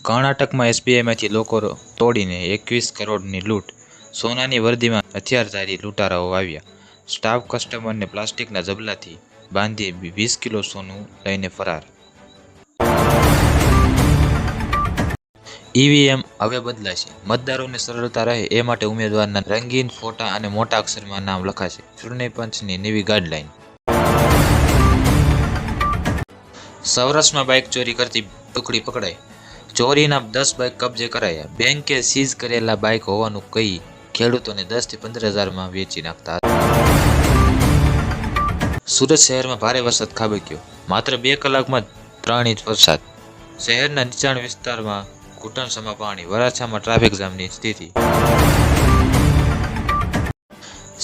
કર્ણાટકમાં એસબીઆઈમાંથી લોકો તોડીને 21 કરોડની લૂંટ, સોનાની વર્દીમાં હથિયારધારી લૂંટારાઓ આવ્યા, સ્ટાફ કસ્ટમરને પ્લાસ્ટિકના ઝબલાથી બાંધી 20 કિલો સોનું લઈને ફરાર. ઈવીએમ હવે બદલાશે, મતદારોને સરળતા રહે એ માટે ઉમેદવારના રંગીન ફોટા અને મોટા અક્ષરમાં નામ લખાશે. ચૂંટણી પંચની નવી ગાઈડલાઈન. સૌરાષ્ટ્રમાં બાઇક ચોરી કરતી ટુકડી પકડાઈ, ચોરીના 10 બાઇક કબજે કરાયા. બેંકે સીઝ કરેલા બાઇક હોવાનું કહી ખેડૂતોને 10 થી 15,000માં વેચી નાખતા હતા. સુરત શહેરમાં ભારે વરસાદ ખાબક્યો, માત્ર 2 કલાકમાં 3 ઇંચ વરસાદ. શહેરના નીચાણ વિસ્તારમાં ઘૂંટણસમાં પાણી, વરાછામાં ટ્રાફિક જામની સ્થિતિ.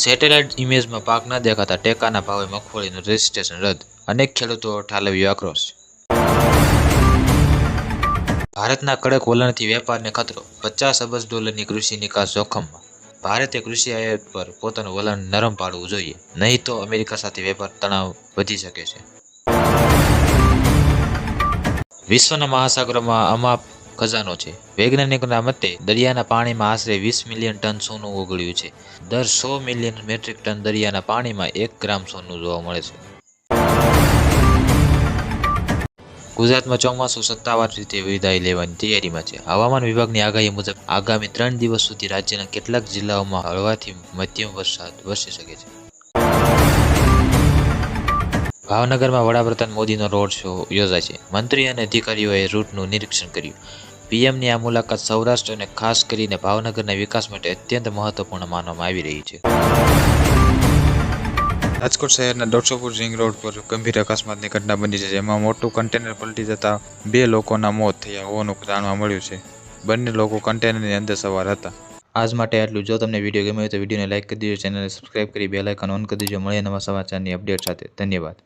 સેટેલાઇટ ઇમેજમાં પાક ન દેખાતા ટેકાના ભાવે મગફળીનું રજીસ્ટ્રેશન રદ, અનેક ખેડૂતો ઠાલવ્યો આક્રોશ. ભારતના કડક વલણથી વેપારને ખતરો, $50 અબજની કૃષિ નિકાસ જોખમમાં. ભારતે કૃષિ આયાત પર પોતાનું વલણ નરમ પાડવું જોઈએ, નહીં તો અમેરિકા સાથે વેપાર તણાવ વધી શકે છે. વિશ્વના મહાસાગરોમાં અમાપ ખજાનો છે. વૈજ્ઞાનિકોના મતે દરિયાના પાણીમાં આશરે 20 મિલિયન ટન સોનું ઓગળ્યું છે. દર 100 મિલિયન મેટ્રિક ટન દરિયાના પાણીમાં 1 ગ્રામ સોનું જોવા મળે છે. ગુજરાતમાં ચોમાસું સત્તાવાર રીતે વિદાય લેવાની તૈયારીમાં છે. હવામાન વિભાગની આગાહી મુજબ આગામી 3 દિવસ સુધી રાજ્યના કેટલાક જિલ્લાઓમાં હળવાથી મધ્યમ વરસાદ વરસી શકે છે. ભાવનગરમાં વડાપ્રધાન મોદીનો રોડ શો યોજાશે. મંત્રી અને અધિકારીઓએ રૂટનું નિરીક્ષણ કર્યું. પીએમની આ મુલાકાત સૌરાષ્ટ્ર અને ખાસ કરીને ભાવનગરના વિકાસ માટે અત્યંત મહત્વપૂર્ણ માનવામાં આવી રહી છે. રાજકોટ શહેરના 150 ફૂટ રિંગ રોડ પર ગંભીર અકસ્માતની ઘટના બની છે, જેમાં મોટું કન્ટેનર પલટી જતા 2 લોકોના મોત થયા હોવાનું જાણવા મળ્યું છે. બંને લોકો કન્ટેનરની અંદર સવાર હતા. આજ માટે આટલું. જો તમને વિડીયો ગમ્યો હોય તો વિડીયોને લાઇક કરી દેજો, ચેનલને સબસ્ક્રાઇબ કરી બેલ આઇકન ઓન કરી દેજો. મળીએ નવા સમાચારની અપડેટ સાથે. ધન્યવાદ.